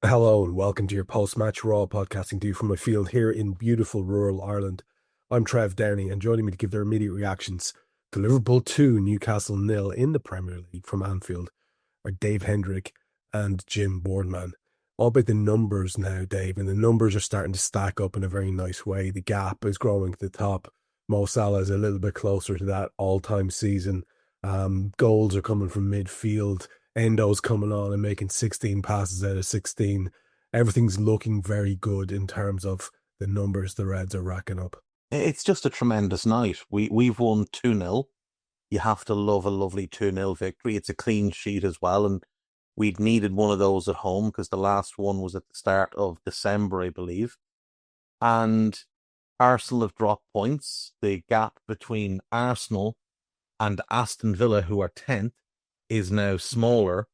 Hello and welcome to your post-match Raw podcasting to you from my field here in beautiful rural Ireland. I'm Trev Downey and joining me to give their immediate reactions to Liverpool 2, Newcastle 0 in the Premier League from Anfield are Dave Hendrick and Jim Boardman. All about the numbers now, Dave, and the numbers are starting to stack up in a very nice way. The gap is growing to the top. Mo Salah is a little bit closer to that all-time season. Goals are coming from midfield. Endo's coming on and making 16 passes out of 16. Everything's looking very good in terms of the numbers the Reds are racking up. It's just a tremendous night. We've won 2-0. You have to love a lovely 2-0 victory. It's a clean sheet as well, and we'd needed one of those at home because the last one was at the start of December, I believe. And Arsenal have dropped points. The gap between Arsenal and Aston Villa, who are 10th, is now smaller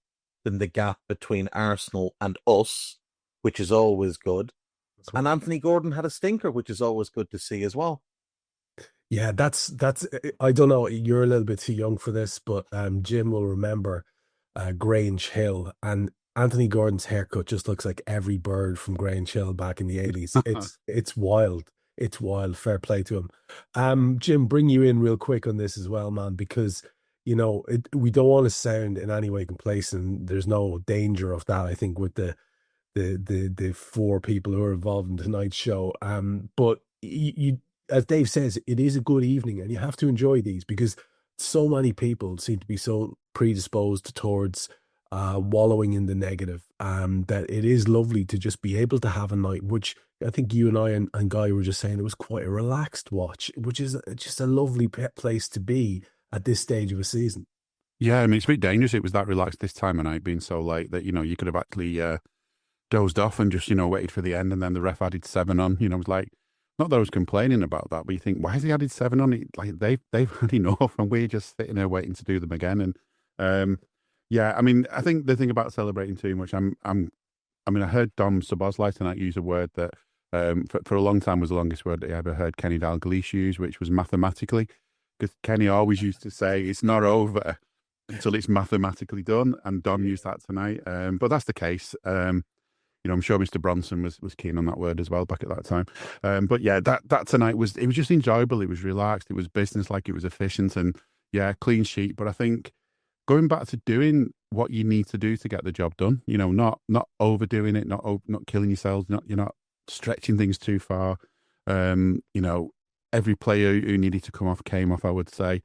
than the gap between Arsenal and us, which is always good. And Anthony Gordon had a stinker, which is always good to see as well. Yeah, that's I don't know, you're a little bit too young for this, but Jim will remember Grange Hill, and Anthony Gordon's haircut just looks like every bird from Grange Hill back in the 80s. It's wild. It's wild. Fair play to him. Jim, bring you in real quick on this as well, man, because we don't want to sound in any way complacent. There's no danger of that, I think, with the four people who are involved in tonight's show. But you, as Dave says, it is a good evening, and you have to enjoy these because so many people seem to be so predisposed towards wallowing in the negative. That it is lovely to just be able to have a night, which I think you and I and Guy were just saying it was quite a relaxed watch, which is just a lovely place to be at this stage of a season. Yeah, I mean, it's a bit dangerous. It was that relaxed this time of night, being so late that, you could have actually dozed off and just, waited for the end, and then the ref added seven on. It was like, not that I was complaining about that, but you think, why has he added seven on? Like they've had enough, and we're just sitting there waiting to do them again. And yeah, I mean, I think the thing about celebrating too much, I heard Dom Szoboszlai tonight use a word that for a long time was the longest word that I ever heard Kenny Dalglish use, which was mathematically, because Kenny always used to say it's not over until it's mathematically done, and Dom used that tonight. But that's the case. I'm sure Mr. Bronson was keen on that word as well back at that time. But yeah, that tonight was just enjoyable. It was relaxed. It was business-like. It was efficient, and yeah, clean sheet. But I think going back to doing what you need to do to get the job done, not overdoing it, not killing yourselves, you're not stretching things too far. Every player who needed to come off came off, I would say.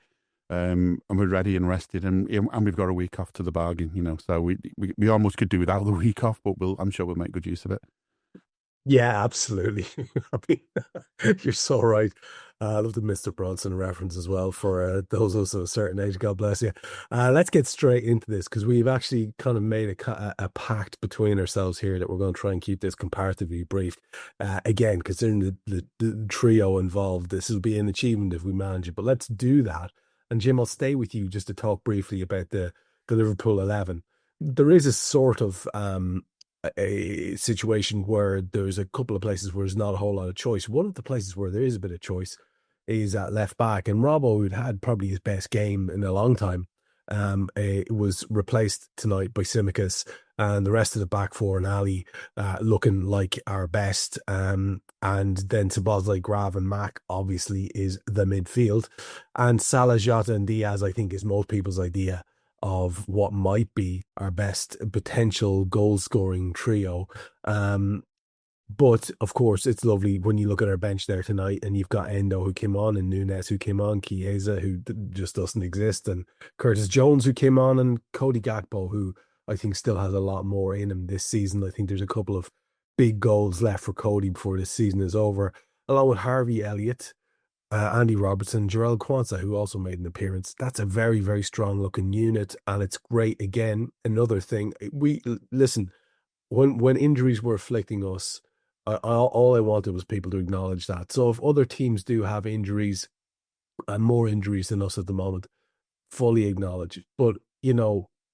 And we're ready and rested, and we've got a week off to the bargain, so we almost could do without the week off, but I'm sure we'll make good use of it. Yeah, absolutely. I mean, you're so right. I love the Mr. Bronson reference as well for those of us of a certain age. God bless you. Let's get straight into this because we've actually kind of made a pact between ourselves here that we're going to try and keep this comparatively brief. Again, considering the trio involved, this will be an achievement if we manage it. But let's do that. And Jim, I'll stay with you just to talk briefly about the Liverpool 11. There is a sort of a situation where there's a couple of places where there's not a whole lot of choice. One of the places where there is a bit of choice is at left back, and Robbo, who'd had probably his best game in a long time, was replaced tonight by Tsimikas, and the rest of the back four and Ali looking like our best. And then Szoboszlai, Grav, and Mac obviously is the midfield, and Salah, Jota, and Diaz I think is most people's idea of what might be our best potential goal scoring trio. But of course, it's lovely when you look at our bench there tonight and you've got Endo who came on, and Nunes who came on, Chiesa who just doesn't exist, and Curtis Jones who came on, and Cody Gakpo who I think still has a lot more in him this season. I think there's a couple of big goals left for Cody before this season is over, along with Harvey Elliott, Andy Robertson, Jarell Quansah, who also made an appearance. That's a very, very strong looking unit, and it's great. Again, another thing, we listen, when injuries were afflicting us, all I wanted was people to acknowledge that. So if other teams do have injuries and more injuries than us at the moment, fully acknowledge it. But,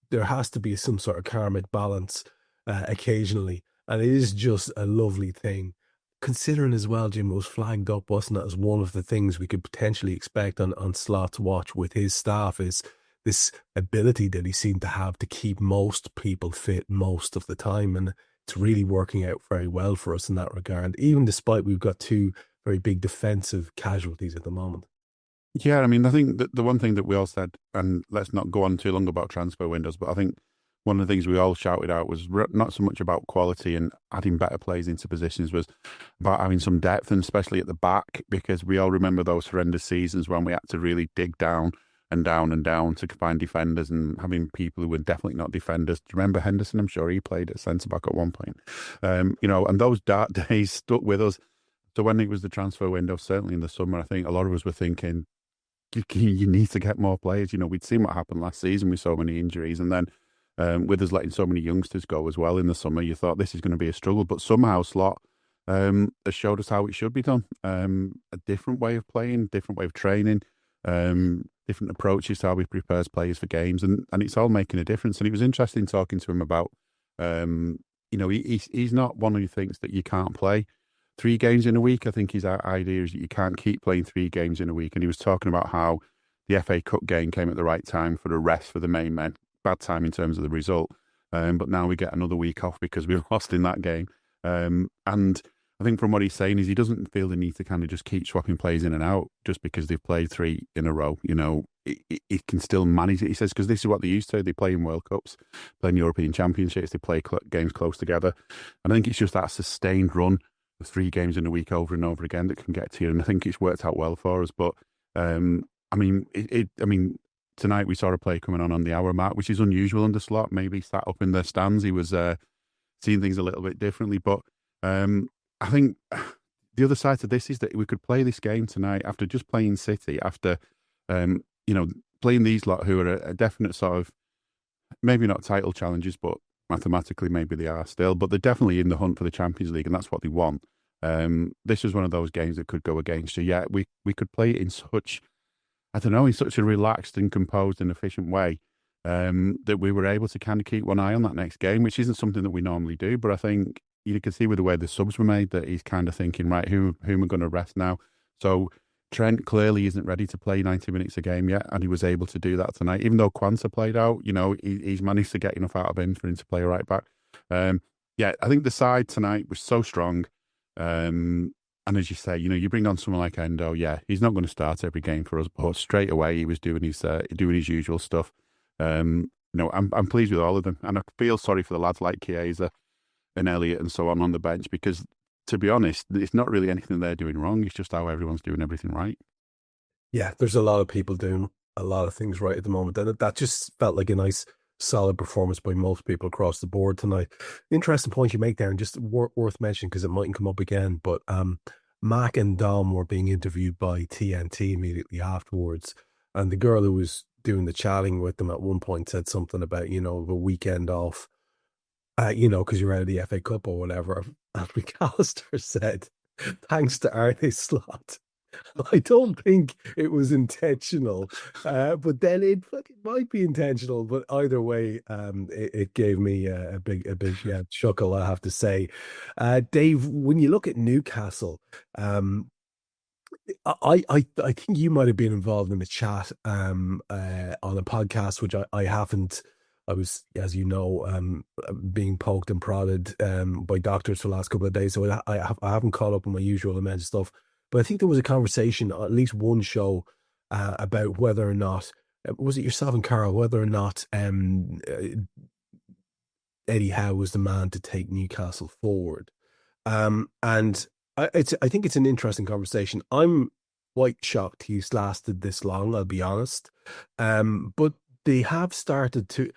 there has to be some sort of karmic balance occasionally, and it is just a lovely thing. Considering as well, Jim, was flagged up, wasn't it, as one of the things we could potentially expect on Slot's watch with his staff is this ability that he seemed to have to keep most people fit most of the time. And it's really working out very well for us in that regard, even despite we've got two very big defensive casualties at the moment. Yeah, I mean, I think that the one thing that we all said, and let's not go on too long about transfer windows, but I think one of the things we all shouted out was not so much about quality and adding better players into positions, was about having some depth, and especially at the back, because we all remember those horrendous seasons when we had to really dig down and down and down to find defenders, and having people who were definitely not defenders. Do you remember Henderson? I'm sure he played at centre-back at one point. And those dark days stuck with us. So when it was the transfer window, certainly in the summer, I think a lot of us were thinking, you need to get more players. We'd seen what happened last season with so many injuries, and then with us letting so many youngsters go as well in the summer, you thought this is going to be a struggle. But somehow Slot has showed us how it should be done. A different way of playing, different way of training, different approaches to how he prepares players for games, and it's all making a difference. And it was interesting talking to him about, he's not one who thinks that you can't play 3 games in a week. I think his idea is that you can't keep playing 3 games in a week. And he was talking about how the FA Cup game came at the right time for the rest for the main men. Bad time in terms of the result. But now we get another week off because we lost in that game. And I think from what he's saying is he doesn't feel the need to kind of just keep swapping players in and out just because they've played 3 in a row. It can still manage it. He says, because this is what they used to. They play in World Cups, play in European Championships, they play games close together. And I think it's just that sustained run of 3 games in a week over and over again that can get to you. And I think it's worked out well for us. But, tonight we saw a player coming on the hour mark, which is unusual under Slot. Maybe sat up in the stands. He was seeing things a little bit differently. But I think the other side to this is that we could play this game tonight after just playing City, after, playing these lot who are a definite sort of, maybe not title challenges, but mathematically maybe they are still, but they're definitely in the hunt for the Champions League, and that's what they want. This was one of those games that could go against you. Yeah, we could play it in such, in such a relaxed and composed and efficient way that we were able to kind of keep one eye on that next game, which isn't something that we normally do. But I think you can see with the way the subs were made that he's kind of thinking, right, who am I going to rest now? So Trent clearly isn't ready to play 90 minutes a game yet, and he was able to do that tonight. Even though Quansah played out, he's managed to get enough out of him for him to play right back. I think the side tonight was so strong. And as you say, you bring on someone like Endo, he's not going to start every game for us, but straight away he was doing his usual stuff. I'm pleased with all of them, and I feel sorry for the lads like Chiesa and Elliott and so on the bench, because to be honest, it's not really anything they're doing wrong. It's just how everyone's doing everything right. Yeah, there's a lot of people doing a lot of things right at the moment. And that just felt like a nice, solid performance by most people across the board tonight. Interesting point you make there, and just worth mentioning because it mightn't come up again. But Mac and Dom were being interviewed by TNT immediately afterwards. And the girl who was doing the chatting with them at one point said something about, the weekend off. Because you're out of the FA Cup or whatever. And McAllister said, thanks to Arne Slot. I don't think it was intentional, but then it might be intentional. But either way, it gave me a big chuckle, I have to say. Dave, when you look at Newcastle, I think you might have been involved in a chat on a podcast, which I haven't. I was, as you know, being poked and prodded by doctors for the last couple of days, so I haven't caught up on my usual amount of stuff. But I think there was a conversation, at least one show, about whether or not, was it yourself and Carl, whether or not Eddie Howe was the man to take Newcastle forward. And I think it's an interesting conversation. I'm quite shocked he's lasted this long, I'll be honest. But they have started to,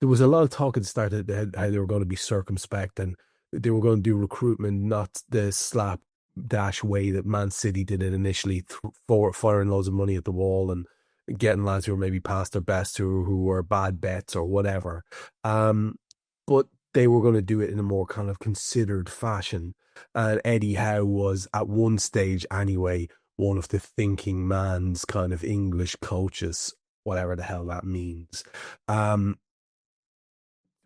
there was a lot of talk at the start of how they were going to be circumspect and they were going to do recruitment, not the slapdash way that Man City did it initially, firing loads of money at the wall and getting lads who were maybe past their best, who were bad bets or whatever. But they were going to do it in a more kind of considered fashion. And Eddie Howe was, at one stage anyway, one of the thinking man's kind of English coaches, whatever the hell that means.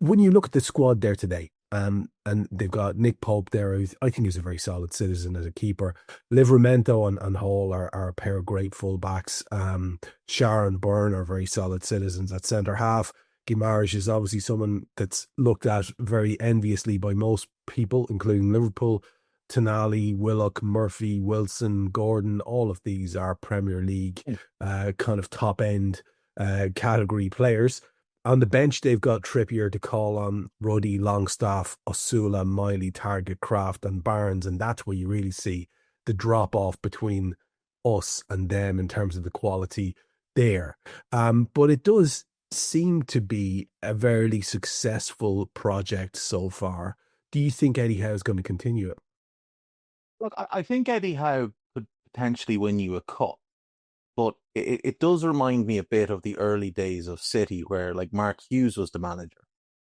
When you look at the squad there today, and they've got Nick Pope there, who I think is a very solid citizen as a keeper. Livramento and Hall are a pair of great fullbacks. Sharon Byrne are very solid citizens at centre half. Guimaraes is obviously someone that's looked at very enviously by most people, including Liverpool. Tonali, Willock, Murphy, Wilson, Gordon, all of these are Premier League kind of top end category players. On the bench, they've got Trippier to call on, Ruddy, Longstaff, Osula, Miley, Target, Kraft, and Barnes. And that's where you really see the drop off between us and them in terms of the quality there. But it does seem to be a very successful project so far. Do you think Eddie Howe is going to continue it? Look, I think Eddie Howe could potentially win you a cup, but it does remind me a bit of the early days of City, where like Mark Hughes was the manager.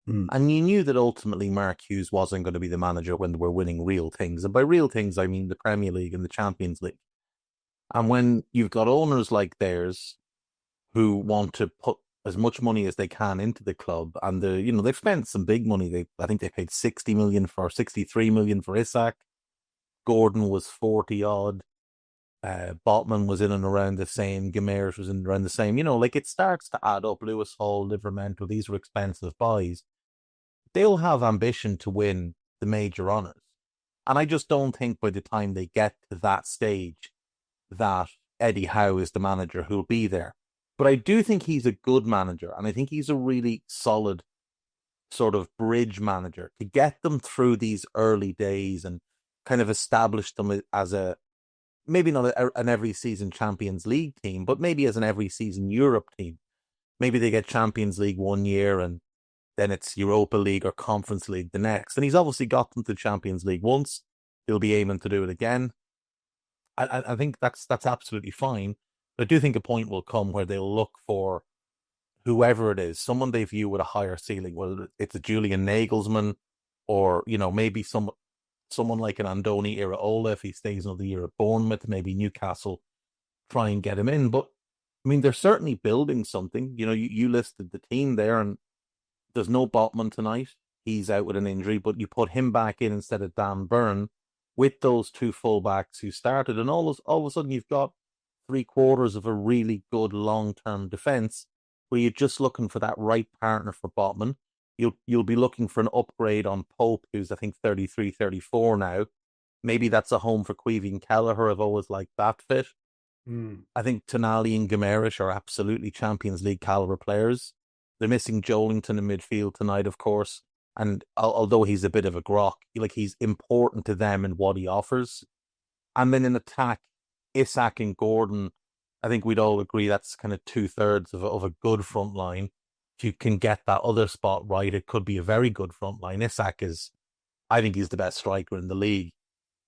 And you knew that ultimately Mark Hughes wasn't going to be the manager when they were winning real things. And by real things, I mean the Premier League and the Champions League. And when you've got owners like theirs who want to put as much money as they can into the club, and they've spent some big money. I think they paid 63 million for Isak. Gordon was 40 odd. Boardman was in and around the same. Guimaraes was in and around the same. It starts to add up. Lewis Hall, Livramento, these were expensive buys. They'll have ambition to win the major honours. And I just don't think by the time they get to that stage that Eddie Howe is the manager who'll be there. But I do think he's a good manager, and I think he's a really solid sort of bridge manager to get them through these early days and kind of establish them as maybe not an every season Champions League team, but maybe as an every season Europe team. Maybe they get Champions League one year and then it's Europa League or Conference League the next. And he's obviously got them to Champions League once. He'll be aiming to do it again. I think that's absolutely fine. But I do think a point will come where they'll look for whoever it is, someone they view with a higher ceiling. Well, it's a Julian Nagelsmann, or maybe someone like an Andoni Iraola if he stays another year at Bournemouth, maybe Newcastle try and get him in. But I mean, they're certainly building something. You listed the team there, and there's no Botman tonight. He's out with an injury, but you put him back in instead of Dan Burn with those two fullbacks who started, and all of a sudden you've got 3/4 of a really good long-term defence where you're just looking for that right partner for Botman. You'll be looking for an upgrade on Pope, who's I think 33, 34 now. Maybe that's a home for Queevy and Kelleher. I've always liked that fit. I think Tonali and Guimaraes are absolutely Champions League caliber players. They're missing Joelinton in midfield tonight, of course. And although he's a bit of a grok, he's important to them in what he offers. And then in attack, Isak and Gordon, I think we'd all agree that's kind of 2/3 of a good front line. If you can get that other spot right, it could be a very good front line. I think he's the best striker in the league.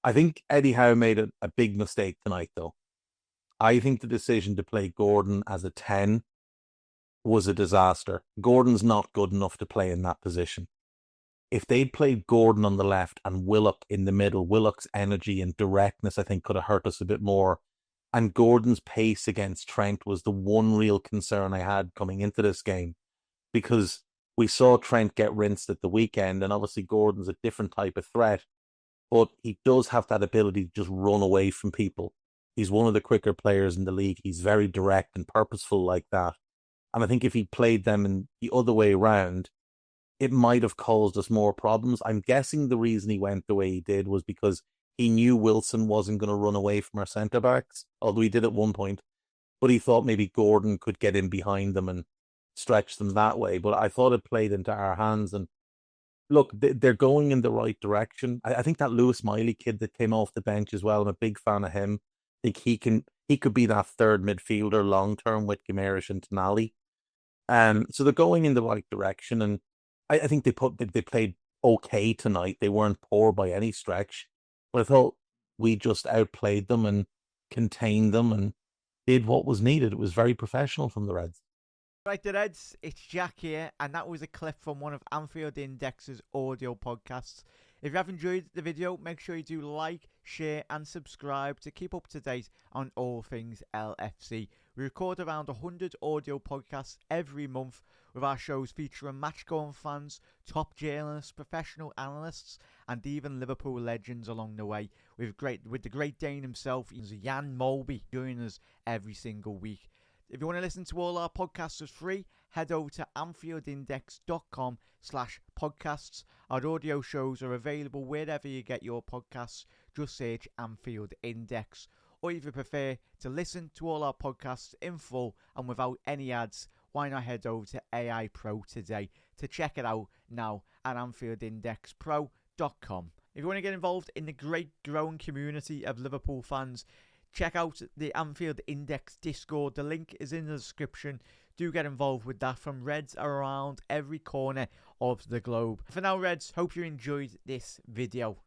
I think Eddie Howe made a big mistake tonight, though. I think the decision to play Gordon as a 10 was a disaster. Gordon's not good enough to play in that position. If they'd played Gordon on the left and Willock in the middle, Willock's energy and directness, I think, could have hurt us a bit more. And Gordon's pace against Trent was the one real concern I had coming into this game, because we saw Trent get rinsed at the weekend, and obviously Gordon's a different type of threat, but he does have that ability to just run away from people. He's one of the quicker players in the league. He's very direct and purposeful like that. And I think if he played them in the other way around, it might have caused us more problems. I'm guessing the reason he went the way he did was because he knew Wilson wasn't going to run away from our centre-backs, although he did at one point. But he thought maybe Gordon could get in behind them and stretch them that way. But I thought it played into our hands. And look, they're going in the right direction. I think that Lewis Miley kid that came off the bench as well, I'm a big fan of him. I think he could be that third midfielder long-term with Guimaraes and Tonali. So they're going in the right direction. And I think they played okay tonight. They weren't poor by any stretch. But I thought we just outplayed them and contained them and did what was needed. It was very professional from the Reds. Right, the Reds, it's Jack here, and that was a clip from one of Anfield Index's audio podcasts. If you have enjoyed the video, make sure you do like, share and subscribe to keep up to date on all things LFC. We record around 100 audio podcasts every month, with our shows featuring match-going fans, top journalists, professional analysts, and even Liverpool legends along the way. With the great Dane himself, Jan Molby, joining us every single week. If you want to listen to all our podcasts for free, head over to anfieldindex.com/podcasts. Our audio shows are available wherever you get your podcasts. Just search Anfield Index. Or if you prefer to listen to all our podcasts in full and without any ads, why not head over to AI Pro today to check it out now at AnfieldIndexPro.com. If you want to get involved in the great growing community of Liverpool fans, check out the Anfield Index Discord. The link is in the description. Do get involved with that from Reds around every corner of the globe. For now, Reds, hope you enjoyed this video.